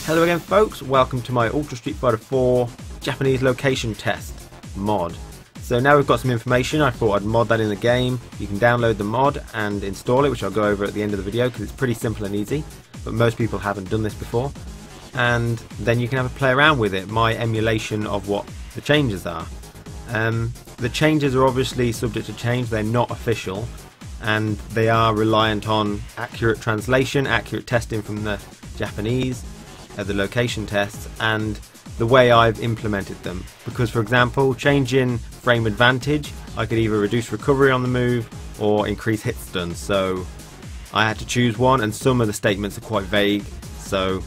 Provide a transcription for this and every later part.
Hello again folks, welcome to my Ultra Street Fighter 4 Japanese location test mod. So now we've got some information, I thought I'd mod that in the game. You can download the mod and install it, which I'll go over at the end of the video because it's pretty simple and easy, but most people haven't done this before. And then you can have a play around with it, my emulation of what the changes are. The changes are obviously subject to change, they're not official, and they are reliant on accurate translation, accurate testing from the Japanese, the location tests, and the way I've implemented them. Because for example, changing frame advantage, I could either reduce recovery on the move or increase hit stun, so I had to choose one, and some of the statements are quite vague, so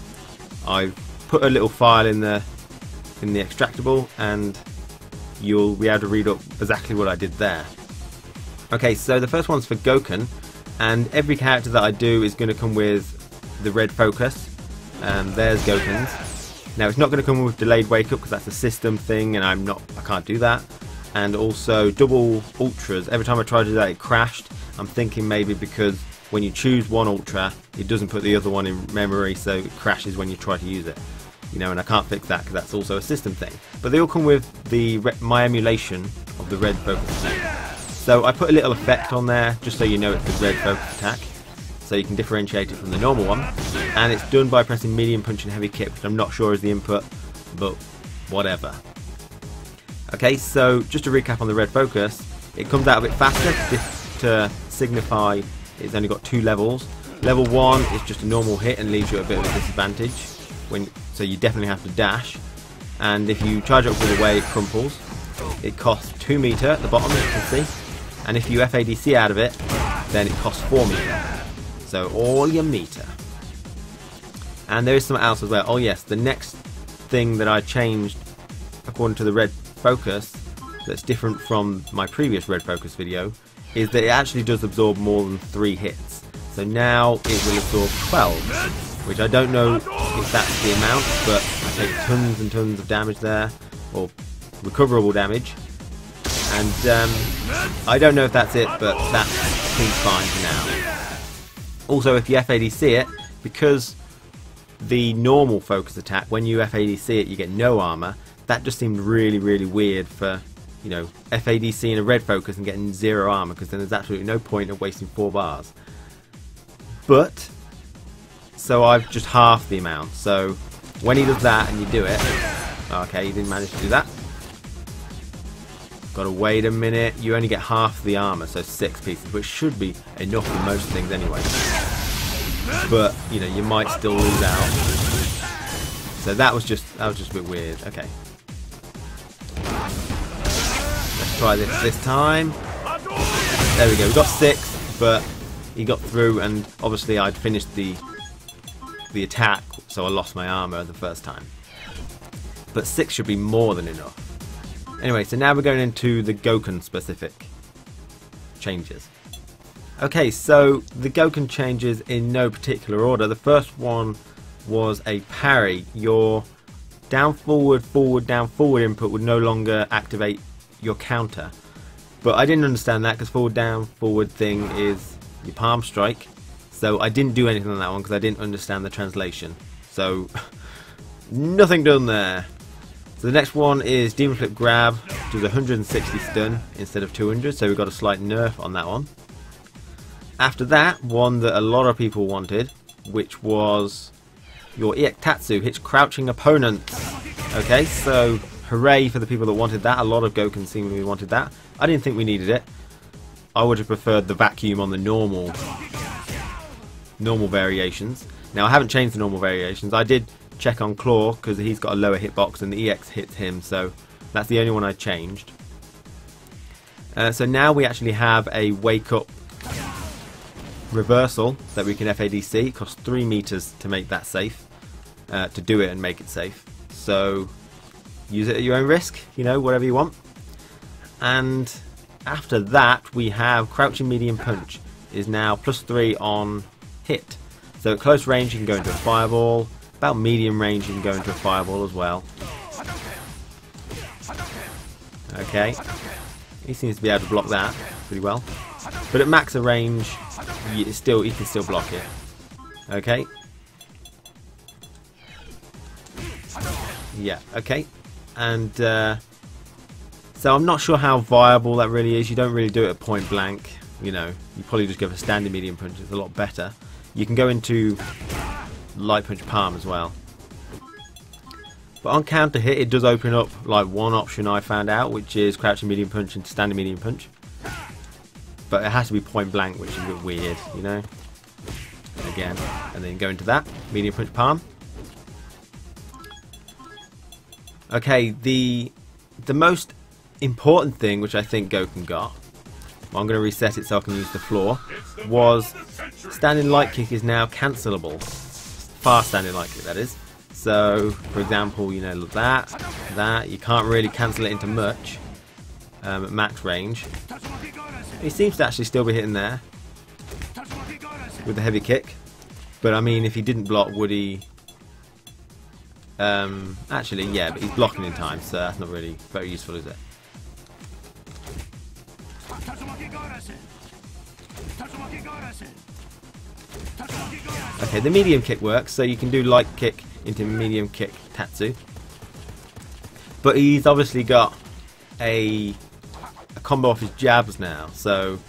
I've put a little file in the extractable and you'll be able to read up exactly what I did there. Okay, so the first one's for Gouken, and every character that I do is going to come with the Red Focus. There's Gouken's. Now it's not going to come with Delayed Wakeup because that's a system thing, and I can't do that. And also double ultras. Every time I try to do that, it crashed. I'm thinking maybe because when you choose one ultra, it doesn't put the other one in memory, so it crashes when you try to use it. You know, and I can't fix that because that's also a system thing. But they all come with my emulation of the Red Focus attack. So I put a little effect on there just so you know it's the Red Focus attack, so you can differentiate it from the normal one. And it's done by pressing medium punch and heavy kick, which I'm not sure is the input, but whatever. Okay, so just to recap on the Red Focus, it comes out a bit faster to signify it's only got 2 levels. Level 1 is just a normal hit and leaves you at a bit of a disadvantage, so you definitely have to dash. And if you charge up with the way, it crumples. It costs 2 meter at the bottom, as you can see. And if you FADC out of it, then it costs 4 meter. So all your meter. And there is something else as well. Oh yes, the next thing that I changed according to the Red Focus that's different from my previous Red Focus video is that it actually does absorb more than 3 hits. So now it will absorb 12, which I don't know if that's the amount, but I take tons and tons of damage there, or recoverable damage. And I don't know if that's it, but that seems fine for now. Also, if you FADC it, because the normal focus attack, when you FADC it, you get no armor. That just seemed really, really weird for, you know, FADC in a Red Focus and getting 0 armor, because then there's absolutely no point of wasting 4 bars. But so I've just halved the amount. So when he does that and you do it, okay, you didn't manage to do that. Gotta wait a minute. You only get half the armor, so 6 pieces, which should be enough for most things anyway. But you know, you might still lose out. So that was just a bit weird. Okay, let's try this time. There we go. We got 6, but he got through, and obviously I'd finished the attack, so I lost my armor the first time. But 6 should be more than enough. Anyway, so now we're going into the Gouken specific changes. Okay, so the Gouken changes in no particular order. The first one was a parry. Your down forward, forward, down forward input would no longer activate your counter. But I didn't understand that because forward, down, forward thing is your palm strike. So I didn't do anything on that one because I didn't understand the translation. So nothing done there. So the next one is Demon Flip Grab, which is 160 stun instead of 200, so we got a slight nerf on that one. After that, one that a lot of people wanted, which was your EX Tatsu hits crouching opponents. Okay, so hooray for the people that wanted that. A lot of Gouken seemingly wanted that. I didn't think we needed it. I would have preferred the vacuum on the normal variations. Now I haven't changed the normal variations. I did check on Claw because he's got a lower hitbox and the EX hits him, so that's the only one I changed. So now we actually have a wake up reversal that we can FADC. It costs 3 meters to make that safe, to do it and make it safe. So use it at your own risk, you know, whatever you want. And after that we have crouching medium punch is now +3 on hit. So at close range you can go into a fireball. About medium range you can go into a fireball as well. Okay, he seems to be able to block that pretty well. But at max range, he can still block it. Okay. Yeah, okay. And so I'm not sure how viable that really is. You don't really do it at point blank. You know, you probably just go for standing medium punch. It's a lot better. You can go into light punch palm as well. But on counter hit, it does open up like one option I found out, which is crouching medium punch into standing medium punch. But it has to be point blank, which is a bit weird, you know. Again, and then go into that medium punch palm. Okay, the most important thing, which I think Gouken got, well, I'm going to reset it so I can use the floor, was standing light kick is now cancelable. Fast standing light kick, that is. So, for example, you know, that, you can't really cancel it into much at max range. He seems to actually still be hitting there with the heavy kick. But I mean, if he didn't block, would he? Actually, yeah, but he's blocking in time, so that's not really very useful, is it? Okay, the medium kick works, so you can do light kick into medium kick Tatsu. But he's obviously got a combo off his jabs now, so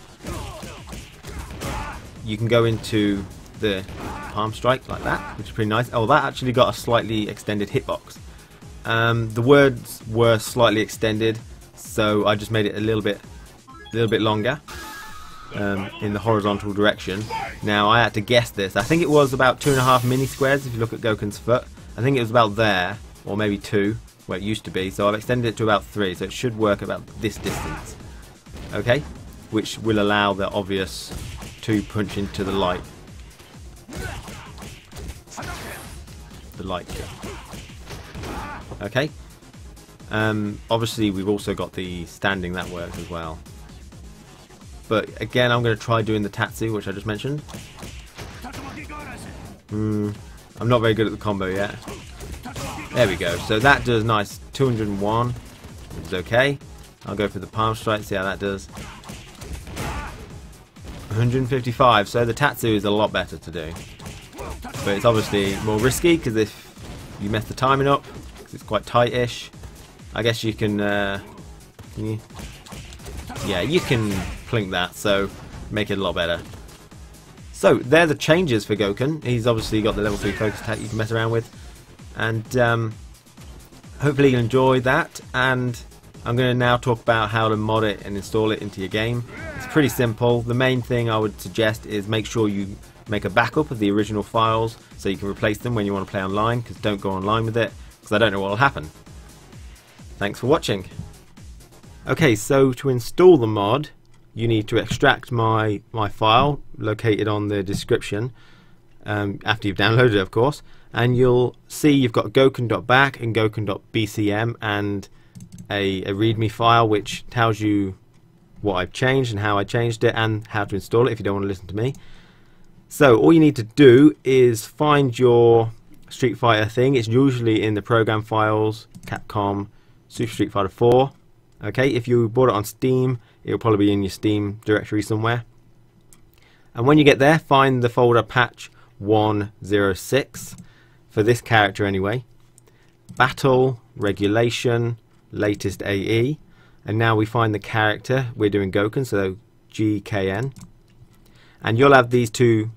you can go into the palm strike like that, which is pretty nice. Oh, that actually got a slightly extended hitbox. The words were slightly extended, so I just made it a little bit longer in the horizontal direction. Now I had to guess this. I think it was about 2.5 mini squares if you look at Gouken's foot. I think it was about there, or maybe 2, where it used to be. So I've extended it to about 3, so it should work about this distance. Okay, which will allow the obvious 2 punch into the light. The light kick. Okay. Obviously we've also got the standing, that works as well. But again, I'm going to try doing the Tatsu, which I just mentioned. I'm not very good at the combo yet. There we go. So that does nice 201, which is okay. I'll go for the palm strike, see how that does. 155. So the Tatsu is a lot better to do. But it's obviously more risky because if you mess the timing up, it's quite tight-ish. I guess you can, yeah, you can plink that, so make it a lot better. So they're the changes for Gouken. He's obviously got the level 3 focus attack you can mess around with, and hopefully you'll enjoy that. And I'm going to now talk about how to mod it and install it into your game. It's pretty simple. The main thing I would suggest is make sure you make a backup of the original files so you can replace them when you want to play online, because don't go online with it, because I don't know what will happen. Thanks for watching. Okay, so to install the mod, you need to extract my file located on the description after you've downloaded it, of course, and you'll see you've got gouken.back and gouken.bcm and a readme file which tells you what I've changed and how I changed it and how to install it if you don't want to listen to me. So all you need to do is find your Street Fighter thing. It's usually in the program files, Capcom, Super Street Fighter 4. Okay, if you bought it on Steam, it'll probably be in your Steam directory somewhere. And when you get there, find the folder patch 106 for this character anyway. Battle, regulation, latest AE, and now we find the character. We're doing Gouken, so GKN, and you'll have these 2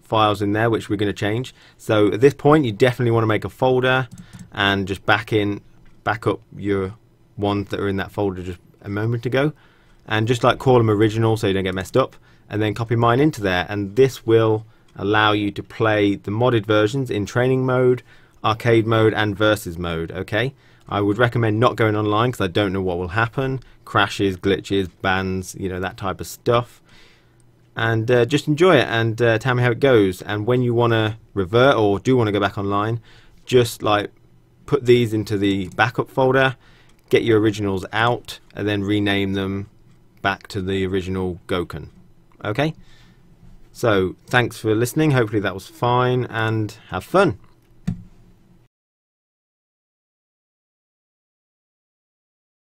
files in there which we're going to change. So at this point you definitely want to make a folder and just back up your ones that are in that folder just a moment ago, and just like call them original so you don't get messed up, and then copy mine into there, and this will allow you to play the modded versions in training mode, arcade mode and versus mode. Okay, I would recommend not going online because I don't know what will happen, crashes, glitches, bans, you know, that type of stuff. And just enjoy it and tell me how it goes. And when you want to revert or do want to go back online, just like put these into the backup folder, get your originals out, and then rename them back to the original Gouken. Okay, so thanks for listening. Hopefully that was fine, and have fun.